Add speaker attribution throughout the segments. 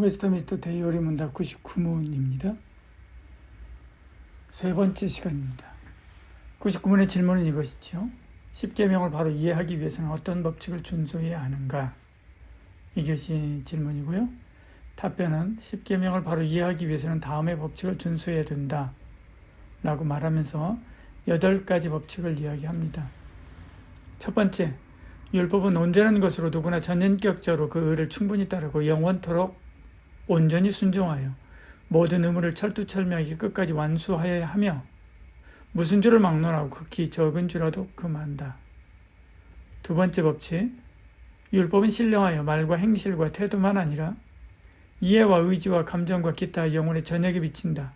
Speaker 1: 웨스터민스터 데이어리 문답 99문입니다. 세 번째 시간입니다. 99문의 질문은 이것이죠. 10계명을 바로 이해하기 위해서는 어떤 법칙을 준수해야 하는가? 이것이 질문이고요. 답변은 10계명을 바로 이해하기 위해서는 다음의 법칙을 준수해야 된다 라고 말하면서 8가지 법칙을 이야기합니다. 첫 번째, 율법은 온전한 것으로 누구나 전인격적으로 그 의를 충분히 따르고 영원토록 온전히 순종하여 모든 의무를 철두철미하게 끝까지 완수하여야 하며 무슨 죄를 막론하고 극히 적은 죄라도 금한다. 두 번째 법칙, 율법은 신령하여 말과 행실과 태도만 아니라 이해와 의지와 감정과 기타 영혼의 전역에 비친다.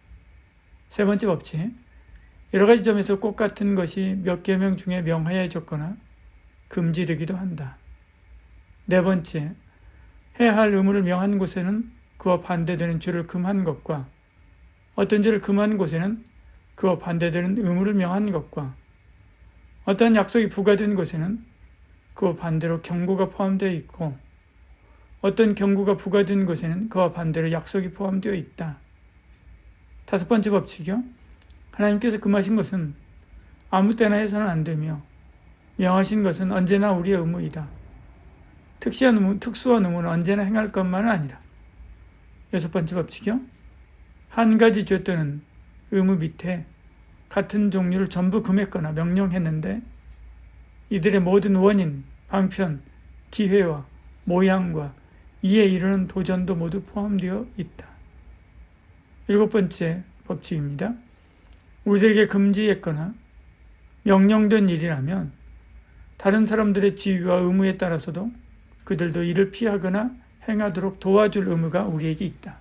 Speaker 1: 세 번째 법칙, 여러 가지 점에서 똑같은 것이 몇 계명 중에 명하여졌거나 금지되기도 한다. 네 번째, 해야 할 의무를 명한 곳에는 그와 반대되는 죄를 금한 것과 어떤 죄를 금한 곳에는 그와 반대되는 의무를 명한 것과 어떤 약속이 부과된 곳에는 그와 반대로 경고가 포함되어 있고 어떤 경고가 부과된 곳에는 그와 반대로 약속이 포함되어 있다. 다섯 번째 법칙이요. 하나님께서 금하신 것은 아무 때나 해서는 안 되며 명하신 것은 언제나 우리의 의무이다. 특수한 의무는 언제나 행할 것만은 아니라. 여섯 번째 법칙이요. 한 가지 죄 또는 의무 밑에 같은 종류를 전부 금했거나 명령했는데 이들의 모든 원인, 방편, 기회와 모양과 이에 이르는 도전도 모두 포함되어 있다. 일곱 번째 법칙입니다. 우리들에게 금지했거나 명령된 일이라면 다른 사람들의 지위와 의무에 따라서도 그들도 이를 피하거나 행하도록 도와줄 의무가 우리에게 있다.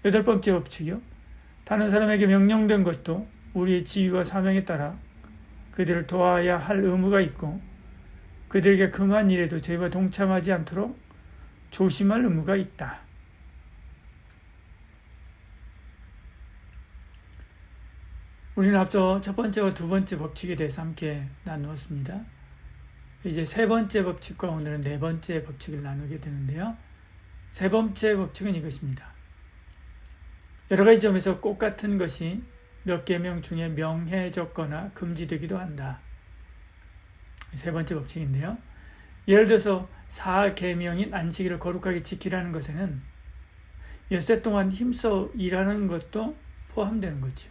Speaker 1: 여덟 번째 법칙이요. 다른 사람에게 명령된 것도 우리의 지위와 사명에 따라 그들을 도와야 할 의무가 있고 그들에게 금한 일에도 저희와 동참하지 않도록 조심할 의무가 있다. 우리는 앞서 첫 번째와 두 번째 법칙에 대해서 함께 나누었습니다. 이제 세 번째 법칙과 오늘은 네 번째 법칙을 나누게 되는데요. 세 번째 법칙은 이것입니다. 여러 가지 점에서 똑같은 것이 몇 계명 중에 명해졌거나 금지되기도 한다. 세 번째 법칙인데요. 예를 들어서 4계명인 안식일을 거룩하게 지키라는 것에는 엿새 동안 힘써 일하는 것도 포함되는 거죠.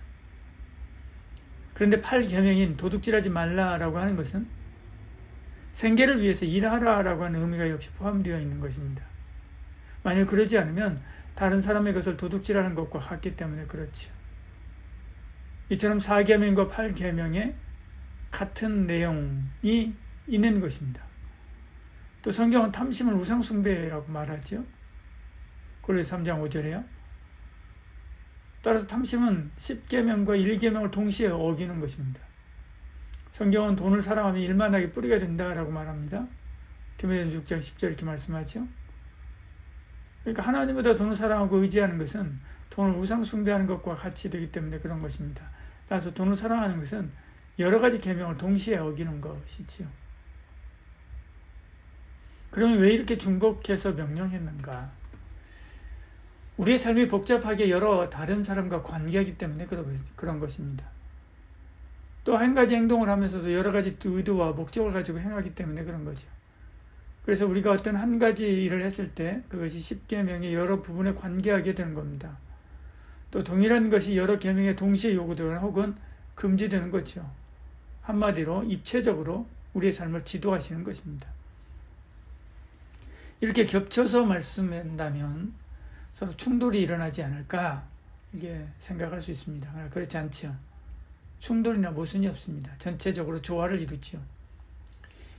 Speaker 1: 그런데 8계명인 도둑질하지 말라라고 하는 것은 생계를 위해서 일하라라고 하는 의미가 역시 포함되어 있는 것입니다. 만약 그러지 않으면 다른 사람의 것을 도둑질하는 것과 같기 때문에 그렇죠. 이처럼 4계명과 8계명에 같은 내용이 있는 것입니다. 또 성경은 탐심은 우상숭배라고 말하죠. 고린도서 3장 5절에요. 따라서 탐심은 10계명과 1계명을 동시에 어기는 것입니다. 성경은 돈을 사랑하면 일만하게 뿌리가 된다라고 말합니다. 디모데전서 6장 10절 이렇게 말씀하죠. 그러니까 하나님보다 돈을 사랑하고 의지하는 것은 돈을 우상숭배하는 것과 같이 되기 때문에 그런 것입니다. 따라서 돈을 사랑하는 것은 여러 가지 계명을 동시에 어기는 것이지요. 그러면 왜 이렇게 중복해서 명령했는가? 우리의 삶이 복잡하게 여러 다른 사람과 관계하기 때문에 그런 것입니다. 또 한 가지 행동을 하면서도 여러 가지 의도와 목적을 가지고 행하기 때문에 그런 거죠. 그래서 우리가 어떤 한 가지 일을 했을 때 그것이 10계명의 여러 부분에 관계하게 되는 겁니다. 또 동일한 것이 여러 계명에 동시에 요구되거나 혹은 금지되는 거죠. 한마디로 입체적으로 우리의 삶을 지도하시는 것입니다. 이렇게 겹쳐서 말씀한다면 서로 충돌이 일어나지 않을까 이게 생각할 수 있습니다. 그렇지 않죠. 충돌이나 모순이 없습니다. 전체적으로 조화를 이루죠.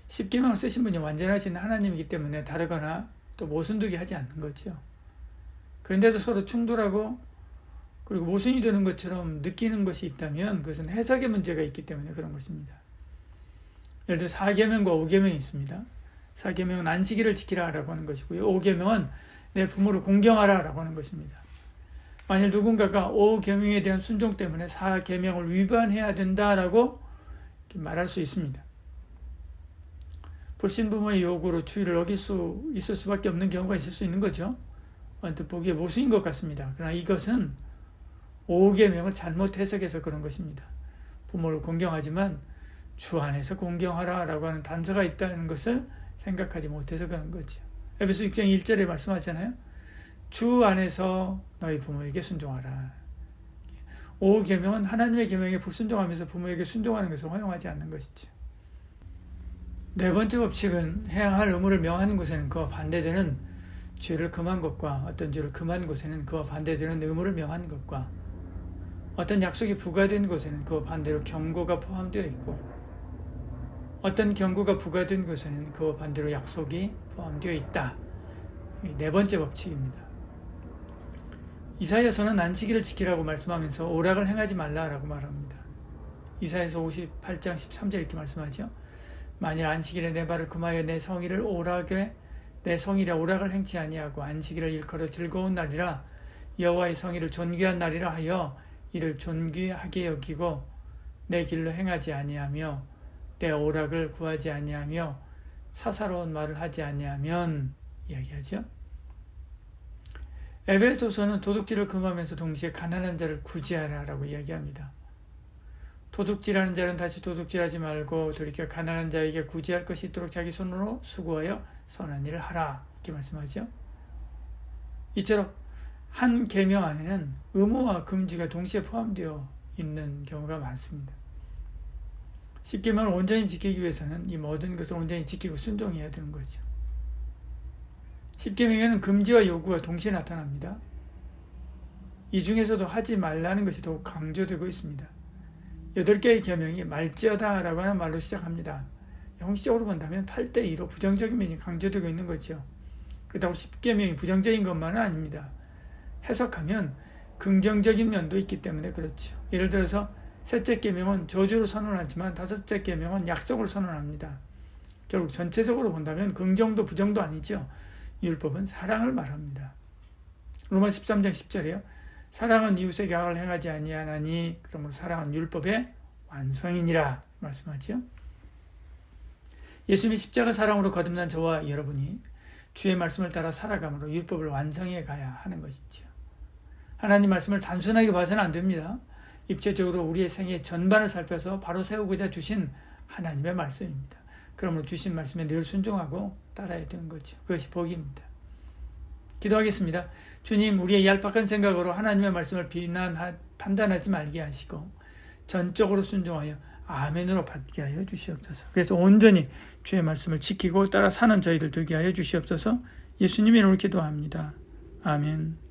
Speaker 1: 10계명을 쓰신 분이 완전하신 하나님이기 때문에 다르거나 또 모순되게 하지 않는 거죠. 그런데도 서로 충돌하고 그리고 모순이 되는 것처럼 느끼는 것이 있다면 그것은 해석의 문제가 있기 때문에 그런 것입니다. 예를 들어 4계명과 5계명이 있습니다. 4계명은 안식일을 지키라라고 하는 것이고요. 5계명은 내 부모를 공경하라라고 하는 것입니다. 만일 누군가가 5계명에 대한 순종 때문에 4계명을 위반해야 된다라고 말할 수 있습니다. 불신 부모의 요구로 주의를 어길 수 있을 수밖에 없는 경우가 있을 수 있는 거죠. 언뜻 보기에 모순인 것 같습니다. 그러나 이것은 5계명을 잘못 해석해서 그런 것입니다. 부모를 공경하지만 주 안에서 공경하라 라고 하는 단서가 있다는 것을 생각하지 못해서 그런 거죠. 에베소 6장 1절에 말씀하잖아요. 주 안에서 너희 부모에게 순종하라. 5계명은 하나님의 계명에 불순종하면서 부모에게 순종하는 것을 허용하지 않는 것이죠. 네 번째 법칙은 해야 할 의무를 명하는 곳에는 그와 반대되는 죄를 금한 것과 어떤 죄를 금한 곳에는 그와 반대되는 의무를 명하는 것과 어떤 약속이 부과된 곳에는 그와 반대로 경고가 포함되어 있고 어떤 경고가 부과된 곳에는 그와 반대로 약속이 포함되어 있다. 네 번째 법칙입니다. 이사야서는 안식일을 지키라고 말씀하면서 오락을 행하지 말라라고 말합니다. 이사야서 58장 13절 이렇게 말씀하죠. 만일 안식일에 내 발을 금하여 내 성일을 내 성일에 오락을 행치 아니하고 안식일을 일컬어 즐거운 날이라 여호와의 성일을 존귀한 날이라 하여 이를 존귀하게 여기고 내 길로 행하지 아니하며 내 오락을 구하지 아니하며 사사로운 말을 하지 아니하면 이야기하죠. 에베소서는 도둑질을 금하면서 동시에 가난한 자를 구제하라라고 이야기합니다. 도둑질하는 자는 다시 도둑질하지 말고 돌이켜 가난한 자에게 구제할 것이 있도록 자기 손으로 수고하여 선한 일을 하라 이렇게 말씀하죠. 이처럼 한 계명 안에는 의무와 금지가 동시에 포함되어 있는 경우가 많습니다. 10계명을 온전히 지키기 위해서는 이 모든 것을 온전히 지키고 순종해야 되는 거죠. 10계명에는 금지와 요구가 동시에 나타납니다. 이 중에서도 하지 말라는 것이 더욱 강조되고 있습니다. 8개의 계명이 말지어다 라고 하는 말로 시작합니다. 형식적으로 본다면 8대2로 부정적인 면이 강조되고 있는 거죠. 그렇다고 10계명이 부정적인 것만은 아닙니다. 해석하면 긍정적인 면도 있기 때문에 그렇죠. 예를 들어서 셋째 계명은 저주를 선언하지만 다섯째 계명은 약속을 선언합니다. 결국 전체적으로 본다면 긍정도 부정도 아니죠. 율법은 사랑을 말합니다. 로마 13장 10절에요. 사랑은 이웃에게 악을 행하지 아니하나니 그러므로 사랑은 율법의 완성이니라 말씀하죠. 예수님이 십자가 사랑으로 거듭난 저와 여러분이 주의 말씀을 따라 살아감으로 율법을 완성해 가야 하는 것이죠. 하나님 말씀을 단순하게 봐서는 안 됩니다. 입체적으로 우리의 생애 전반을 살펴서 바로 세우고자 주신 하나님의 말씀입니다. 그러므로 주신 말씀에 늘 순종하고 따라야 되는 거죠. 그것이 복입니다. 기도하겠습니다. 주님, 우리의 얄팍한 생각으로 하나님의 말씀을 판단하지 말게 하시고 전적으로 순종하여 아멘으로 받게 하여 주시옵소서. 그래서 온전히 주의 말씀을 지키고 따라 사는 저희들 되게 하여 주시옵소서. 예수님의 이름으로 기도합니다. 아멘.